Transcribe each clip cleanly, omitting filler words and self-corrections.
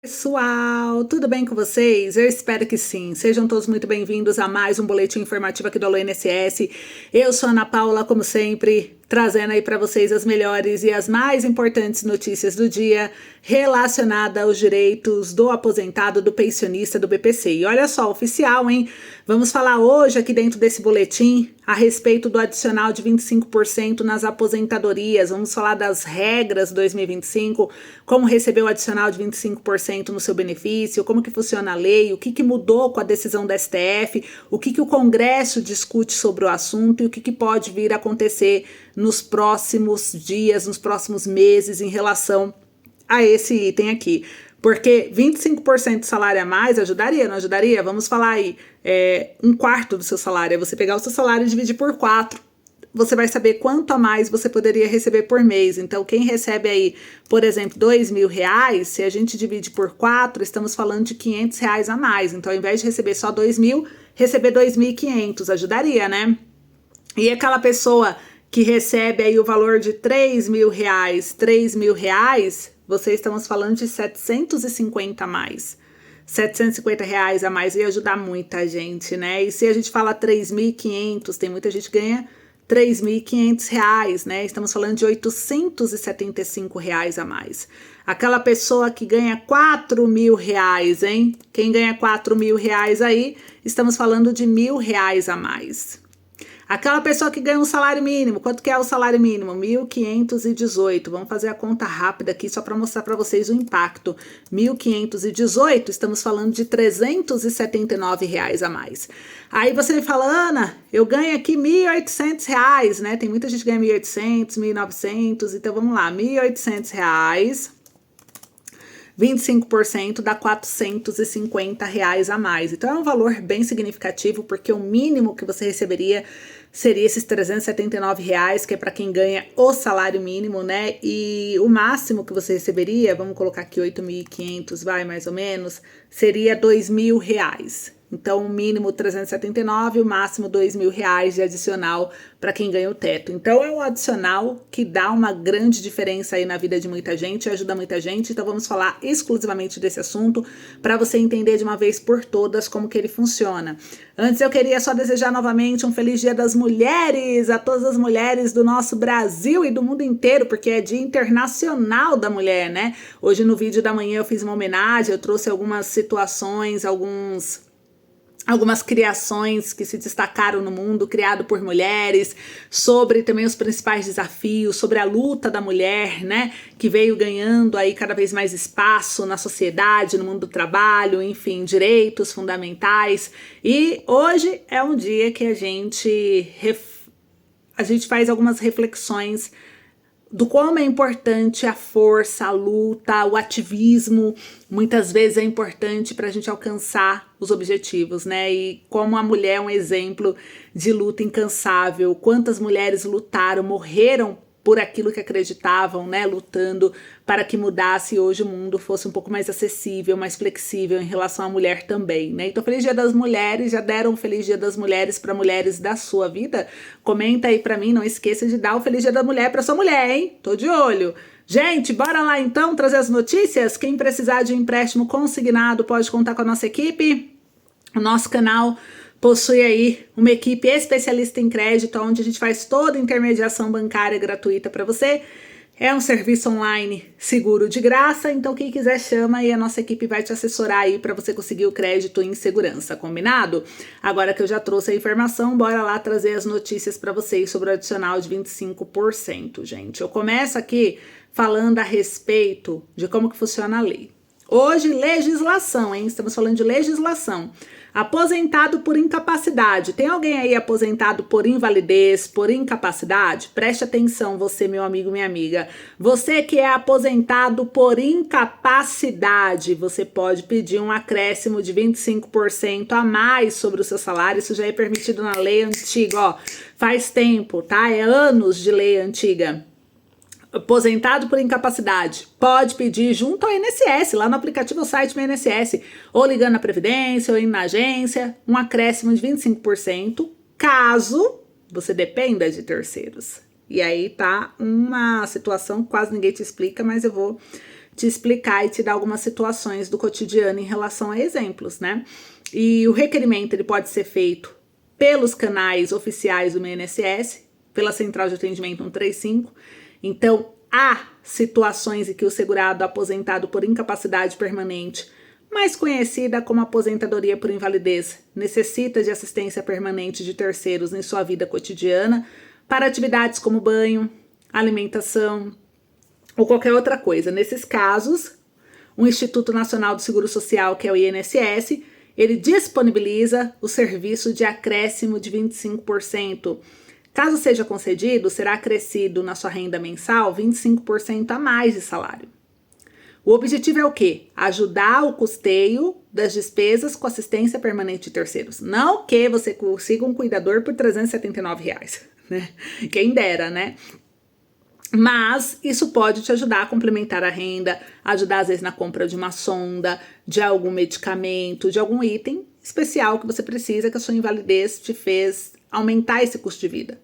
Pessoal, tudo bem com vocês? Eu espero que sim. Sejam todos muito bem-vindos a mais um boletim informativo aqui do Alô INSS. Eu sou a Ana Paula, como sempre, trazendo aí para vocês as melhores e as mais importantes notícias do dia relacionada aos direitos do aposentado, do pensionista, do BPC. E olha só, oficial, hein? Vamos falar hoje aqui dentro desse boletim a respeito do adicional de 25% nas aposentadorias. Vamos falar das regras 2025, como receber o adicional de 25% no seu benefício, como que funciona a lei, o que mudou com a decisão da STF, o que o Congresso discute sobre o assunto e o que pode vir a acontecer nos próximos dias, nos próximos meses em relação a esse item aqui. Porque 25% de salário a mais ajudaria, não ajudaria? Vamos falar aí, um quarto do seu salário. É você pegar o seu salário e dividir por 4. Você vai saber quanto a mais você poderia receber por mês. Então, quem recebe aí, por exemplo, R$2.000, se a gente divide por 4, estamos falando de R$500 a mais. Então, ao invés de receber só 2.000, receber 2.500, ajudaria, né? E aquela pessoa que recebe aí o valor de R$3.000, estamos falando de 750 a mais. R$750 a mais ia ajudar muita gente, né? E se a gente fala 3.500, tem muita gente que ganha R$3.500, né? Estamos falando de R$875 a mais. Aquela pessoa que ganha R$4.000, hein? Quem ganha R$4.000 aí, estamos falando de R$1.000 a mais. Aquela pessoa que ganha um salário mínimo, quanto que é o salário mínimo? 1.518. Vamos fazer a conta rápida aqui só para mostrar para vocês o impacto. 1.518, estamos falando de R$379 a mais. Aí você me fala, Ana, eu ganho aqui R$1.800, né? Tem muita gente que ganha 1.800, 1.900, então vamos lá, R$1.800. 25% dá R$450 a mais. Então é um valor bem significativo, porque o mínimo que você receberia seria esses R$379, que é para quem ganha o salário mínimo, né? E o máximo que você receberia, vamos colocar aqui 8.500, vai mais ou menos, seria R$2.000. Então, o mínimo 379, o máximo R$2.000 de adicional para quem ganha o teto. Então, é um adicional que dá uma grande diferença aí na vida de muita gente, ajuda muita gente. Então, vamos falar exclusivamente desse assunto para você entender de uma vez por todas como que ele funciona. Antes, eu queria só desejar novamente um feliz Dia das Mulheres a todas as mulheres do nosso Brasil e do mundo inteiro, porque é Dia Internacional da Mulher, né? Hoje, no vídeo da manhã, eu fiz uma homenagem, eu trouxe algumas situações, algumas criações que se destacaram no mundo, criado por mulheres, sobre também os principais desafios, sobre a luta da mulher, né, que veio ganhando aí cada vez mais espaço na sociedade, no mundo do trabalho, enfim, direitos fundamentais. E hoje é um dia que a gente faz algumas reflexões do como é importante a força, a luta, o ativismo, muitas vezes é importante para a gente alcançar os objetivos, né? E como a mulher é um exemplo de luta incansável, quantas mulheres lutaram, morreram por aquilo que acreditavam, né, lutando para que mudasse e hoje o mundo fosse um pouco mais acessível, mais flexível em relação à mulher também, né? Então, Feliz Dia das Mulheres, já deram um Feliz Dia das Mulheres para mulheres da sua vida? Comenta aí para mim, não esqueça de dar o Feliz Dia da Mulher para sua mulher, hein? Tô de olho. Gente, bora lá então trazer as notícias? Quem precisar de um empréstimo consignado pode contar com a nossa equipe. O nosso canal possui aí uma equipe especialista em crédito, onde a gente faz toda a intermediação bancária gratuita para você. É um serviço online seguro de graça, então quem quiser chama e a nossa equipe vai te assessorar aí para você conseguir o crédito em segurança, combinado? Agora que eu já trouxe a informação, bora lá trazer as notícias para vocês sobre o adicional de 25%, gente. Eu começo aqui falando a respeito de como que funciona a lei. Hoje, legislação, hein? Estamos falando de legislação. Aposentado por incapacidade. Tem alguém aí aposentado por invalidez, por incapacidade? Preste atenção, você, meu amigo, minha amiga. Você que é aposentado por incapacidade, você pode pedir um acréscimo de 25% a mais sobre o seu salário. Isso já é permitido na lei antiga, ó. Faz tempo, tá? É anos de lei antiga. Aposentado por incapacidade, pode pedir junto ao INSS, lá no aplicativo ou site do INSS, ou ligando na Previdência ou indo na agência, um acréscimo de 25%, caso você dependa de terceiros. E aí tá uma situação que quase ninguém te explica, mas eu vou te explicar e te dar algumas situações do cotidiano em relação a exemplos, né? E o requerimento ele pode ser feito pelos canais oficiais do INSS, pela Central de Atendimento 135. Então, há situações em que o segurado aposentado por incapacidade permanente, mais conhecida como aposentadoria por invalidez, necessita de assistência permanente de terceiros em sua vida cotidiana para atividades como banho, alimentação ou qualquer outra coisa. Nesses casos, o Instituto Nacional do Seguro Social, que é o INSS, ele disponibiliza o serviço de acréscimo de 25%. Caso seja concedido, será acrescido na sua renda mensal 25% a mais de salário. O objetivo é o quê? Ajudar o custeio das despesas com assistência permanente de terceiros. Não que você consiga um cuidador por R$379, né? Quem dera, né? Mas isso pode te ajudar a complementar a renda, ajudar às vezes na compra de uma sonda, de algum medicamento, de algum item especial que você precisa, que a sua invalidez te fez aumentar esse custo de vida.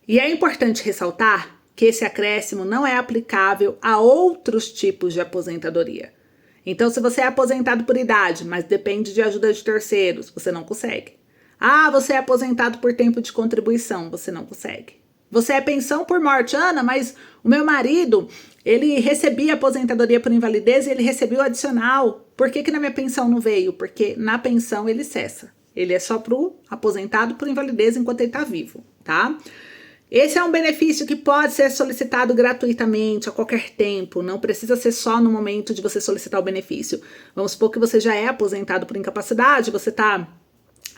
E é importante ressaltar que esse acréscimo não é aplicável a outros tipos de aposentadoria. Então, se você é aposentado por idade, mas depende de ajuda de terceiros, você não consegue. Ah, você é aposentado por tempo de contribuição, você não consegue. Você é pensão por morte, Ana, mas o meu marido, ele recebia aposentadoria por invalidez e ele recebeu o adicional. Por que na minha pensão não veio? Porque na pensão ele cessa. Ele é só pro aposentado por invalidez enquanto ele tá vivo, tá? Esse é um benefício que pode ser solicitado gratuitamente a qualquer tempo, não precisa ser só no momento de você solicitar o benefício. Vamos supor que você já é aposentado por incapacidade, você está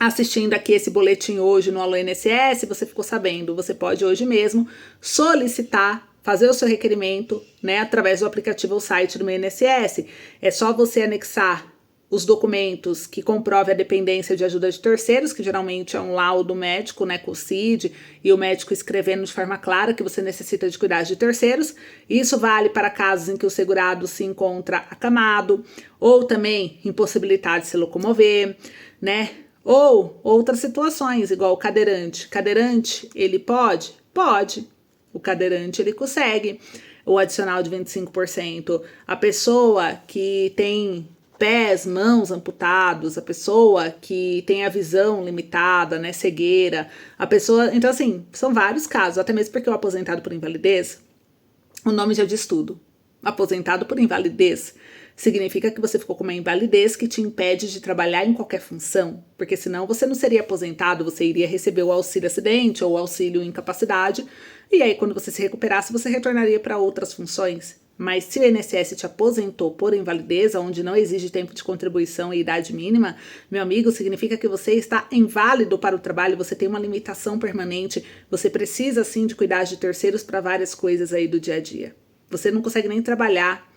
assistindo aqui esse boletim hoje no Alô INSS, você ficou sabendo, você pode hoje mesmo solicitar, fazer o seu requerimento, né, através do aplicativo ou site do INSS. É só você anexar os documentos que comprovem a dependência de ajuda de terceiros, que geralmente é um laudo médico, né, com o CID, e o médico escrevendo de forma clara que você necessita de cuidados de terceiros. Isso vale para casos em que o segurado se encontra acamado, ou também impossibilitado de se locomover, né, ou outras situações, igual o cadeirante. Cadeirante, ele pode? Pode. O cadeirante, ele consegue o adicional de 25%. A pessoa que tem pés, mãos amputados, a pessoa que tem a visão limitada, né, cegueira, a pessoa... Então, assim, são vários casos, até mesmo porque o aposentado por invalidez, o nome já diz tudo. Aposentado por invalidez significa que você ficou com uma invalidez que te impede de trabalhar em qualquer função, porque senão você não seria aposentado, você iria receber o auxílio acidente ou o auxílio incapacidade, e aí quando você se recuperasse, você retornaria para outras funções. Mas se o INSS te aposentou por invalidez, onde não exige tempo de contribuição e idade mínima, meu amigo, significa que você está inválido para o trabalho, você tem uma limitação permanente, você precisa sim de cuidar de terceiros para várias coisas aí do dia a dia. Você não consegue nem trabalhar.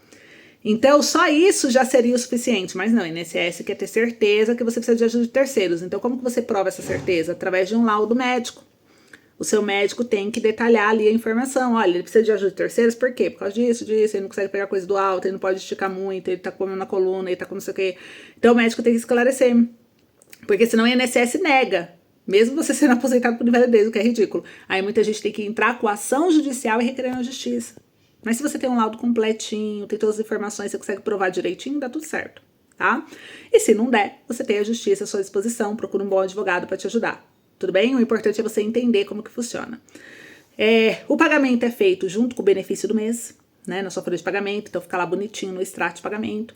Então, só isso já seria o suficiente. Mas não, o INSS quer ter certeza que você precisa de ajuda de terceiros. Então, como que você prova essa certeza? Através de um laudo médico. O seu médico tem que detalhar ali a informação. Olha, ele precisa de ajuda de terceiros, por quê? Por causa disso, ele não consegue pegar coisa do alto, ele não pode esticar muito, ele tá comendo na coluna, ele tá com não sei o quê. Então, o médico tem que esclarecer. Porque senão o INSS nega. Mesmo você sendo aposentado por invalidez, o que é ridículo. Aí muita gente tem que entrar com ação judicial e requerer na justiça. Mas se você tem um laudo completinho, tem todas as informações, você consegue provar direitinho, dá tudo certo, tá? E se não der, você tem a justiça à sua disposição, procura um bom advogado para te ajudar, tudo bem? O importante é você entender como que funciona. O pagamento é feito junto com o benefício do mês, né, na sua folha de pagamento, então fica lá bonitinho no extrato de pagamento.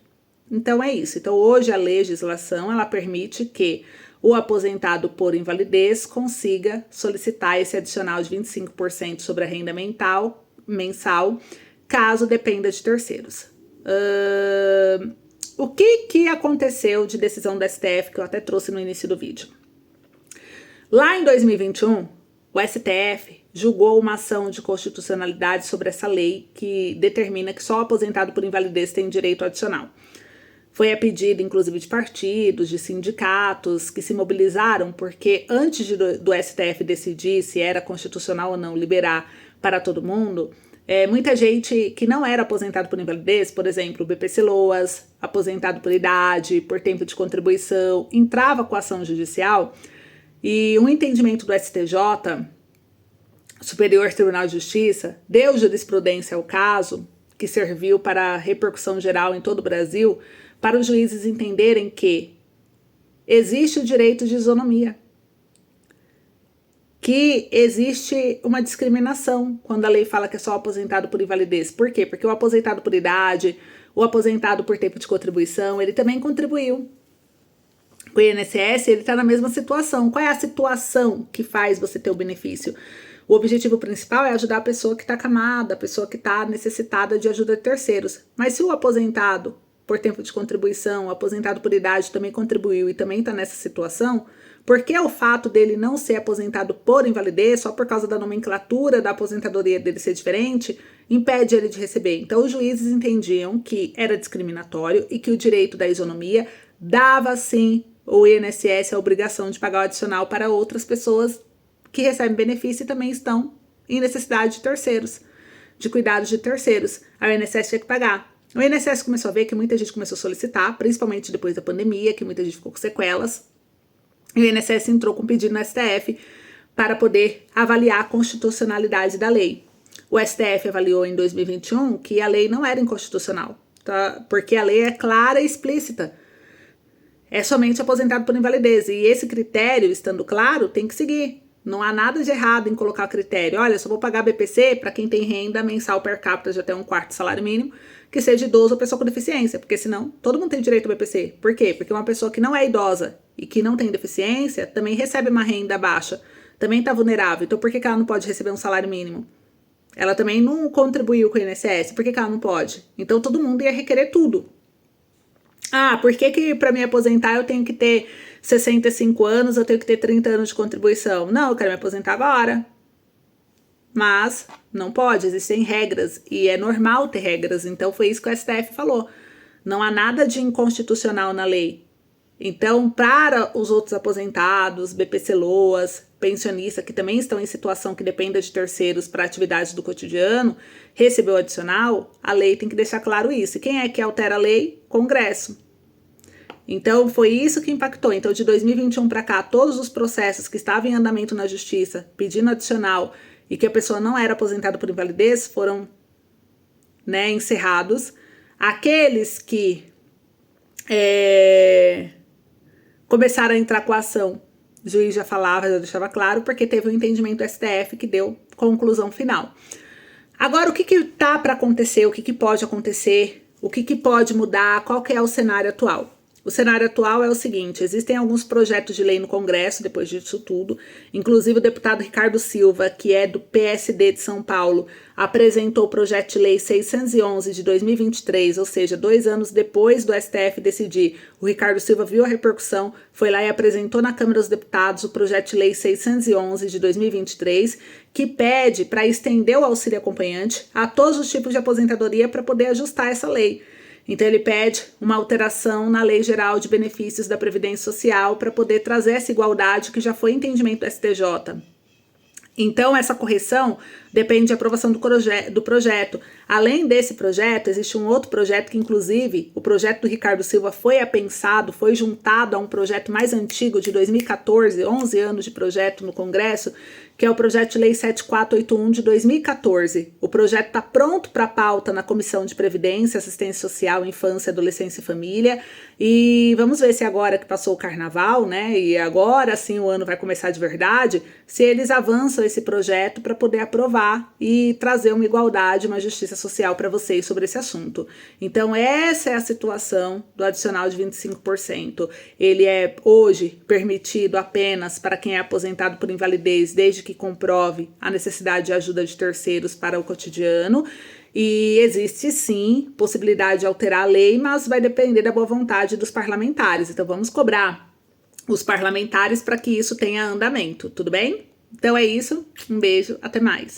Então é isso. Então hoje a legislação, ela permite que o aposentado por invalidez consiga solicitar esse adicional de 25% sobre a renda mensal, caso dependa de terceiros. O que aconteceu de decisão do STF, que eu até trouxe no início do vídeo? Lá em 2021, o STF julgou uma ação de constitucionalidade sobre essa lei que determina que só o aposentado por invalidez tem direito adicional. Foi a pedido, inclusive, de partidos, de sindicatos que se mobilizaram, porque antes do STF decidir se era constitucional ou não liberar para todo mundo, muita gente que não era aposentado por invalidez, por exemplo, o BPC-Loas, aposentado por idade, por tempo de contribuição, entrava com ação judicial e um entendimento do STJ, Superior Tribunal de Justiça, deu jurisprudência ao caso, que serviu para repercussão geral em todo o Brasil, para os juízes entenderem que existe o direito de isonomia, que existe uma discriminação quando a lei fala que é só aposentado por invalidez. Por quê? Porque o aposentado por idade, o aposentado por tempo de contribuição, ele também contribuiu. O INSS, ele está na mesma situação. Qual é a situação que faz você ter o benefício? O objetivo principal é ajudar a pessoa que está acamada, a pessoa que está necessitada de ajuda de terceiros. Mas se o aposentado por tempo de contribuição, o aposentado por idade também contribuiu e também está nessa situação, por que o fato dele não ser aposentado por invalidez, só por causa da nomenclatura da aposentadoria dele ser diferente, impede ele de receber? Então, os juízes entendiam que era discriminatório e que o direito da isonomia dava, sim, o INSS a obrigação de pagar o adicional para outras pessoas que recebem benefício e também estão em necessidade de terceiros, de cuidados de terceiros. A INSS tinha que pagar. O INSS começou a ver que muita gente começou a solicitar, principalmente depois da pandemia, que muita gente ficou com sequelas. E o INSS entrou com um pedido no STF para poder avaliar a constitucionalidade da lei. O STF avaliou em 2021 que a lei não era inconstitucional, tá? Porque a lei é clara e explícita. É somente aposentado por invalidez. E esse critério, estando claro, tem que seguir. Não há nada de errado em colocar o critério. Olha, só vou pagar BPC para quem tem renda mensal per capita de até 1/4 do salário mínimo, que seja idoso ou pessoa com deficiência. Porque senão, todo mundo tem direito ao BPC. Por quê? Porque uma pessoa que não é idosa e que não tem deficiência também recebe uma renda baixa. Também está vulnerável. Então, por que ela não pode receber um salário mínimo? Ela também não contribuiu com o INSS. Por que ela não pode? Então, todo mundo ia requerer tudo. Ah, por que para me aposentar eu tenho que ter 65 anos, eu tenho que ter 30 anos de contribuição? Não, eu quero me aposentar agora. Mas não pode, existem regras e é normal ter regras. Então foi isso que o STF falou. Não há nada de inconstitucional na lei. Então, para os outros aposentados, BPC-LOAs, pensionistas que também estão em situação que dependa de terceiros para atividades do cotidiano, receber o adicional, a lei tem que deixar claro isso. E quem é que altera a lei? Congresso. Então, foi isso que impactou. Então, de 2021 para cá, todos os processos que estavam em andamento na justiça, pedindo adicional e que a pessoa não era aposentada por invalidez, foram, encerrados. Aqueles que começaram a entrar com a ação, o juiz já falava, já deixava claro, porque teve um entendimento do STF que deu conclusão final. Agora, o que tá para acontecer, o que pode acontecer, o que pode mudar, qual que é o cenário atual? O cenário atual é o seguinte: existem alguns projetos de lei no Congresso, depois disso tudo, inclusive o deputado Ricardo Silva, que é do PSD de São Paulo, apresentou o projeto de lei 611 de 2023, ou seja, 2 anos depois do STF decidir. O Ricardo Silva viu a repercussão, foi lá e apresentou na Câmara dos Deputados o projeto de lei 611 de 2023, que pede para estender o auxílio acompanhante a todos os tipos de aposentadoria para poder ajustar essa lei. Então ele pede uma alteração na Lei Geral de Benefícios da Previdência Social para poder trazer essa igualdade que já foi entendimento do STJ. Então essa correção depende da aprovação do projeto. Além desse projeto, existe um outro projeto que, inclusive, o projeto do Ricardo Silva foi apensado, foi juntado a um projeto mais antigo de 2014, 11 anos de projeto no Congresso, que é o projeto de lei 7481 de 2014. O projeto está pronto para pauta na Comissão de Previdência, Assistência Social, Infância, Adolescência e Família. E vamos ver se agora que passou o carnaval, e agora sim o ano vai começar de verdade, se eles avançam esse projeto para poder aprovar e trazer uma igualdade, uma justiça social para vocês sobre esse assunto. Então essa é a situação do adicional de 25%. Ele é hoje permitido apenas para quem é aposentado por invalidez, desde que comprove a necessidade de ajuda de terceiros para o cotidiano. E existe sim possibilidade de alterar a lei, mas vai depender da boa vontade dos parlamentares. Então vamos cobrar os parlamentares para que isso tenha andamento, tudo bem? Então é isso, um beijo, até mais.